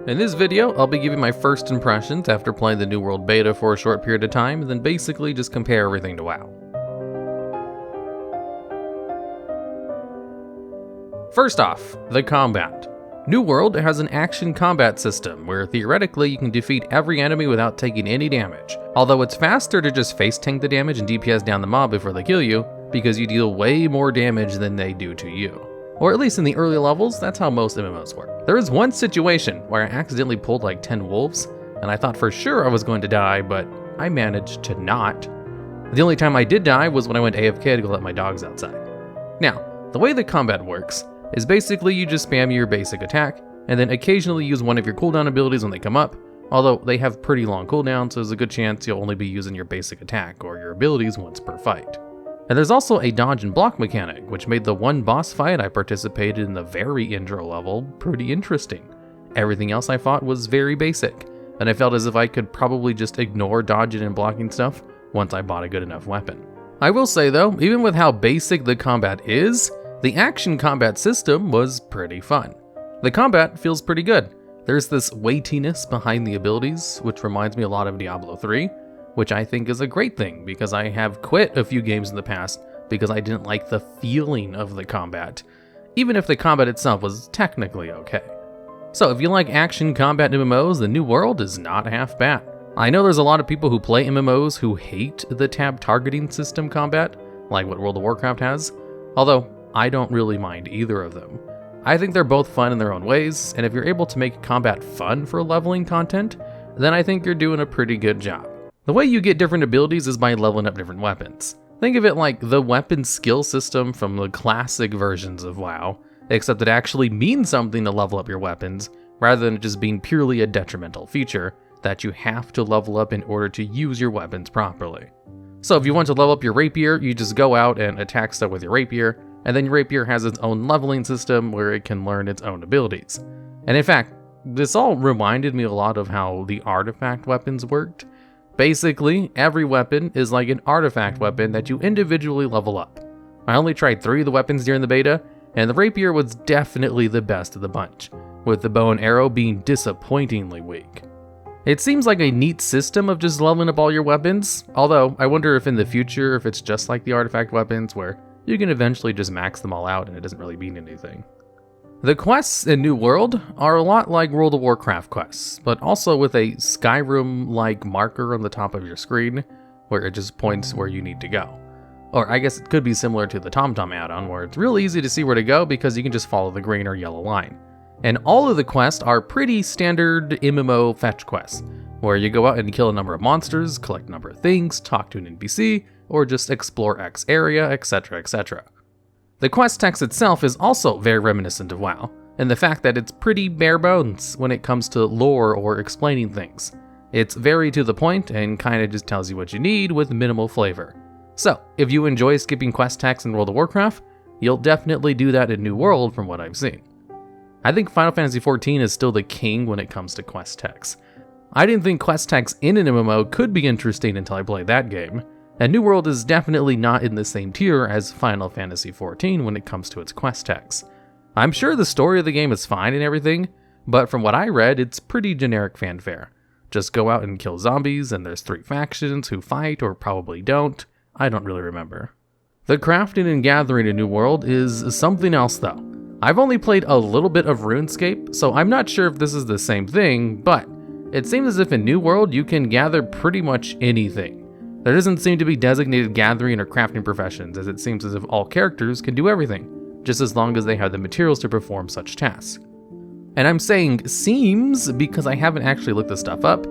In this video, I'll be giving my first impressions after playing the New World beta for a short period of time, and then basically just compare everything to WoW. First off, the combat. New World has an action combat system where theoretically you can defeat every enemy without taking any damage, although it's faster to just face tank the damage and DPS down the mob before they kill you, because you deal way more damage than they do to you. Or at least in the early levels, that's how most MMOs work. There was one situation where I accidentally pulled like 10 wolves, and I thought for sure I was going to die, but I managed to not. The only time I did die was when I went AFK to go let my dogs outside. Now, the way the combat works is basically you just spam your basic attack, and then occasionally use one of your cooldown abilities when they come up, although they have pretty long cooldowns, so there's a good chance you'll only be using your basic attack or your abilities once per fight. And there's also a dodge and block mechanic, which made the one boss fight I participated in the very intro level pretty interesting. Everything else I fought was very basic, and I felt as if I could probably just ignore dodging and blocking stuff once I bought a good enough weapon. I will say though, even with how basic the combat is, the action combat system was pretty fun. The combat feels pretty good. There's this weightiness behind the abilities, which reminds me a lot of Diablo 3, which I think is a great thing because I have quit a few games in the past because I didn't like the feeling of the combat, even if the combat itself was technically okay. So if you like action combat MMOs, the New World is not half bad. I know there's a lot of people who play MMOs who hate the tab targeting system combat, like what World of Warcraft has, although I don't really mind either of them. I think they're both fun in their own ways, and if you're able to make combat fun for leveling content, then I think you're doing a pretty good job. The way you get different abilities is by leveling up different weapons. Think of it like the weapon skill system from the classic versions of WoW, except it actually means something to level up your weapons, rather than it just being purely a detrimental feature that you have to level up in order to use your weapons properly. So if you want to level up your rapier, you just go out and attack stuff with your rapier, and then your rapier has its own leveling system where it can learn its own abilities. And in fact, this all reminded me a lot of how the artifact weapons worked. Basically, every weapon is like an artifact weapon that you individually level up. I only tried 3 of the weapons during the beta, and the rapier was definitely the best of the bunch, with the bow and arrow being disappointingly weak. It seems like a neat system of just leveling up all your weapons, although I wonder if in the future if it's just like the artifact weapons where you can eventually just max them all out and it doesn't really mean anything. The quests in New World are a lot like World of Warcraft quests, but also with a Skyrim-like marker on the top of your screen, where it just points where you need to go. Or I guess it could be similar to the TomTom add-on, where it's real easy to see where to go because you can just follow the green or yellow line. And all of the quests are pretty standard MMO fetch quests, where you go out and kill a number of monsters, collect a number of things, talk to an NPC, or just explore X area, etc, etc. The quest text itself is also very reminiscent of WoW, and the fact that it's pretty bare bones when it comes to lore or explaining things. It's very to the point and kinda just tells you what you need with minimal flavor. So, if you enjoy skipping quest text in World of Warcraft, you'll definitely do that in New World from what I've seen. I think Final Fantasy XIV is still the king when it comes to quest text. I didn't think quest text in an MMO could be interesting until I played that game. And New World is definitely not in the same tier as Final Fantasy XIV when it comes to its quest text. I'm sure the story of the game is fine and everything, but from what I read, it's pretty generic fanfare. Just go out and kill zombies, and there's 3 factions who fight or probably don't. I don't really remember. The crafting and gathering in New World is something else though. I've only played a little bit of RuneScape, so I'm not sure if this is the same thing, but it seems as if in New World you can gather pretty much anything. There doesn't seem to be designated gathering or crafting professions, as it seems as if all characters can do everything, just as long as they have the materials to perform such tasks. And I'm saying seems because I haven't actually looked this stuff up,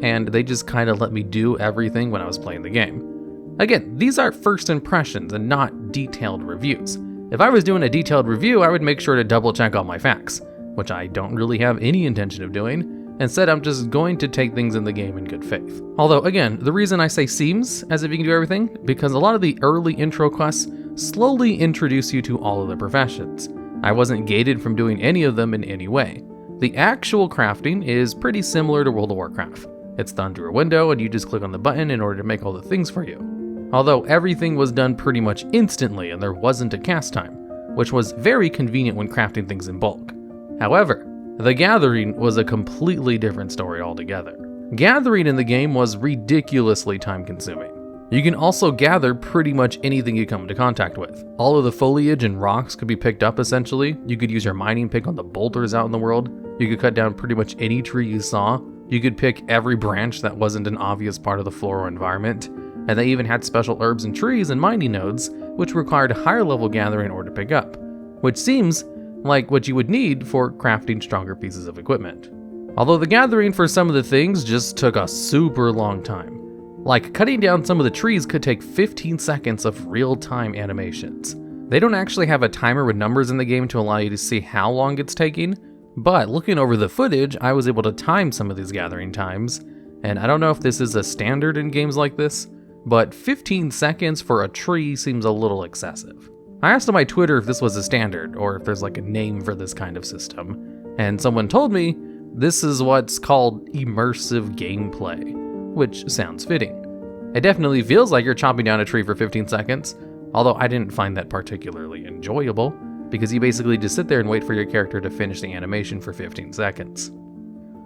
and they just kind of let me do everything when I was playing the game. Again, these are first impressions and not detailed reviews. If I was doing a detailed review, I would make sure to double check all my facts, which I don't really have any intention of doing. Instead, I'm just going to take things in the game in good faith. Although, again, the reason I say seems as if you can do everything, because a lot of the early intro quests slowly introduce you to all of the professions. I wasn't gated from doing any of them in any way. The actual crafting is pretty similar to World of Warcraft. It's done through a window and you just click on the button in order to make all the things for you. Although everything was done pretty much instantly and there wasn't a cast time, which was very convenient when crafting things in bulk. However, The Gathering was a completely different story altogether. Gathering in the game was ridiculously time-consuming. You can also gather pretty much anything you come into contact with. All of the foliage and rocks could be picked up essentially. You could use your mining pick on the boulders out in the world. You could cut down pretty much any tree you saw. You could pick every branch that wasn't an obvious part of the floral environment. And they even had special herbs and trees and mining nodes, which required higher level gathering in order to pick up, which seems like what you would need for crafting stronger pieces of equipment. Although the gathering for some of the things just took a super long time. Like cutting down some of the trees could take 15 seconds of real-time animations. They don't actually have a timer with numbers in the game to allow you to see how long it's taking, but looking over the footage, I was able to time some of these gathering times, and I don't know if this is a standard in games like this, but 15 seconds for a tree seems a little excessive. I asked on my Twitter if this was a standard, or if there's like a name for this kind of system, and someone told me this is what's called immersive gameplay, which sounds fitting. It definitely feels like you're chopping down a tree for 15 seconds, although I didn't find that particularly enjoyable, because you basically just sit there and wait for your character to finish the animation for 15 seconds.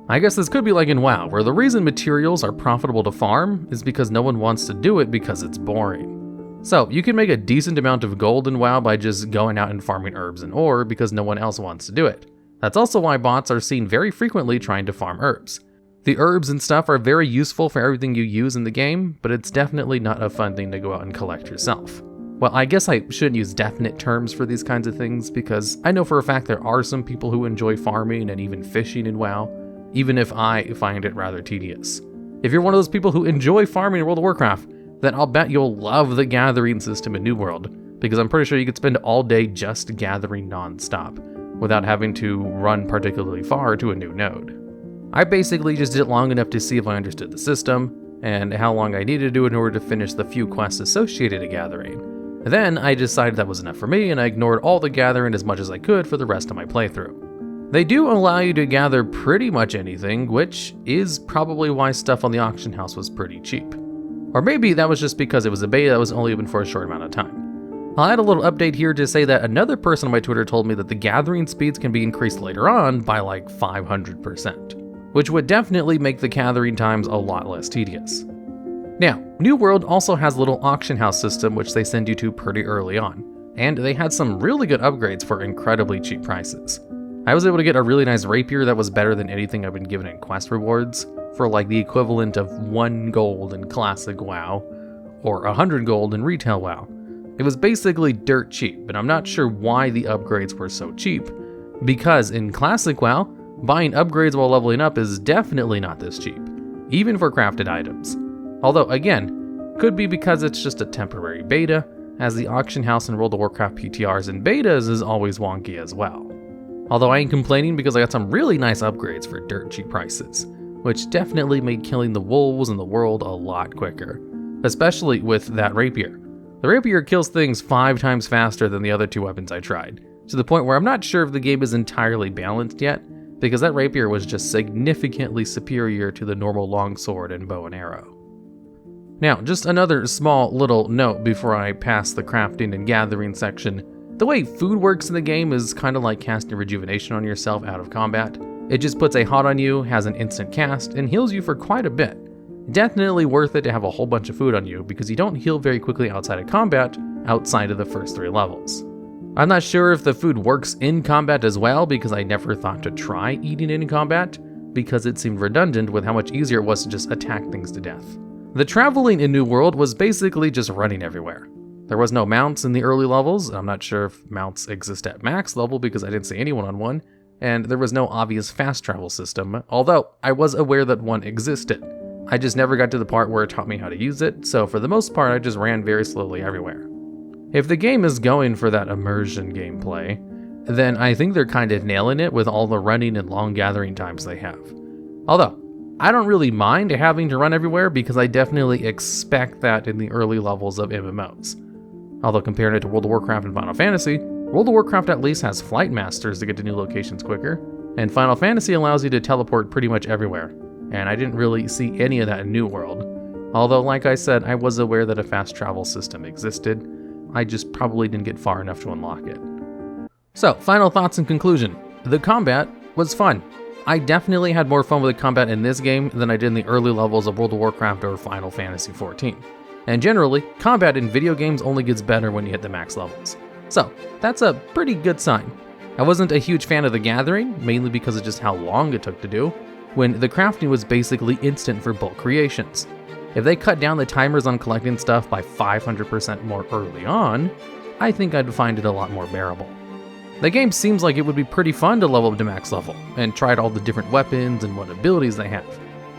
I guess this could be like in WoW, where the reason materials are profitable to farm is because no one wants to do it because it's boring. So you can make a decent amount of gold in WoW by just going out and farming herbs and ore because no one else wants to do it. That's also why bots are seen very frequently trying to farm herbs. The herbs and stuff are very useful for everything you use in the game, but it's definitely not a fun thing to go out and collect yourself. Well, I guess I shouldn't use definite terms for these kinds of things because I know for a fact there are some people who enjoy farming and even fishing in WoW, even if I find it rather tedious. If you're one of those people who enjoy farming in World of Warcraft, then I'll bet you'll love the gathering system in New World, because I'm pretty sure you could spend all day just gathering non-stop, without having to run particularly far to a new node. I basically just did it long enough to see if I understood the system, and how long I needed to do in order to finish the few quests associated to gathering. Then I decided that was enough for me, and I ignored all the gathering as much as I could for the rest of my playthrough. They do allow you to gather pretty much anything, which is probably why stuff on the auction house was pretty cheap. Or maybe that was just because it was a beta that was only open for a short amount of time. I'll add a little update here to say that another person on my Twitter told me that the gathering speeds can be increased later on by like 500%, which would definitely make the gathering times a lot less tedious. Now, New World also has a little auction house system which they send you to pretty early on, and they had some really good upgrades for incredibly cheap prices. I was able to get a really nice rapier that was better than anything I've been given in quest rewards, for like the equivalent of 1 gold in classic WoW, or 100 gold in retail WoW. It was basically dirt cheap, but I'm not sure why the upgrades were so cheap, because in classic WoW, buying upgrades while leveling up is definitely not this cheap, even for crafted items. Although again, could be because it's just a temporary beta, as the auction house in World of Warcraft PTRs and betas is always wonky as well. Although I ain't complaining because I got some really nice upgrades for dirt cheap prices, which definitely made killing the wolves in the world a lot quicker, especially with that rapier. The rapier kills things 5 times faster than the other 2 weapons I tried, to the point where I'm not sure if the game is entirely balanced yet, because that rapier was just significantly superior to the normal longsword and bow and arrow. Now, just another small little note before I pass the crafting and gathering section. The way food works in the game is kind of like casting rejuvenation on yourself out of combat. It just puts a hot on you, has an instant cast, and heals you for quite a bit. Definitely worth it to have a whole bunch of food on you because you don't heal very quickly outside of combat, outside of the first 3 levels. I'm not sure if the food works in combat as well because I never thought to try eating in combat because it seemed redundant with how much easier it was to just attack things to death. The traveling in New World was basically just running everywhere. There was no mounts in the early levels, and I'm not sure if mounts exist at max level because I didn't see anyone on one, and there was no obvious fast travel system, although I was aware that one existed. I just never got to the part where it taught me how to use it, so for the most part I just ran very slowly everywhere. If the game is going for that immersion gameplay, then I think they're kind of nailing it with all the running and long gathering times they have. Although, I don't really mind having to run everywhere because I definitely expect that in the early levels of MMOs. Although comparing it to World of Warcraft and Final Fantasy, World of Warcraft at least has flight masters to get to new locations quicker, and Final Fantasy allows you to teleport pretty much everywhere, and I didn't really see any of that in New World. Although, like I said, I was aware that a fast travel system existed, I just probably didn't get far enough to unlock it. So, final thoughts in conclusion. The combat was fun. I definitely had more fun with the combat in this game than I did in the early levels of World of Warcraft or Final Fantasy XIV. And generally, combat in video games only gets better when you hit the max levels. So, that's a pretty good sign. I wasn't a huge fan of the gathering, mainly because of just how long it took to do, when the crafting was basically instant for bulk creations. If they cut down the timers on collecting stuff by 500% more early on, I think I'd find it a lot more bearable. The game seems like it would be pretty fun to level up to max level, and try out all the different weapons and what abilities they have.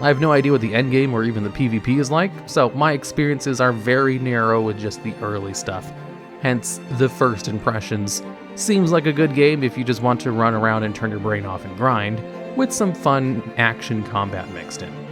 I have no idea what the endgame or even the PvP is like, so my experiences are very narrow with just the early stuff. Hence, the first impressions. Seems like a good game if you just want to run around and turn your brain off and grind, with some fun action combat mixed in.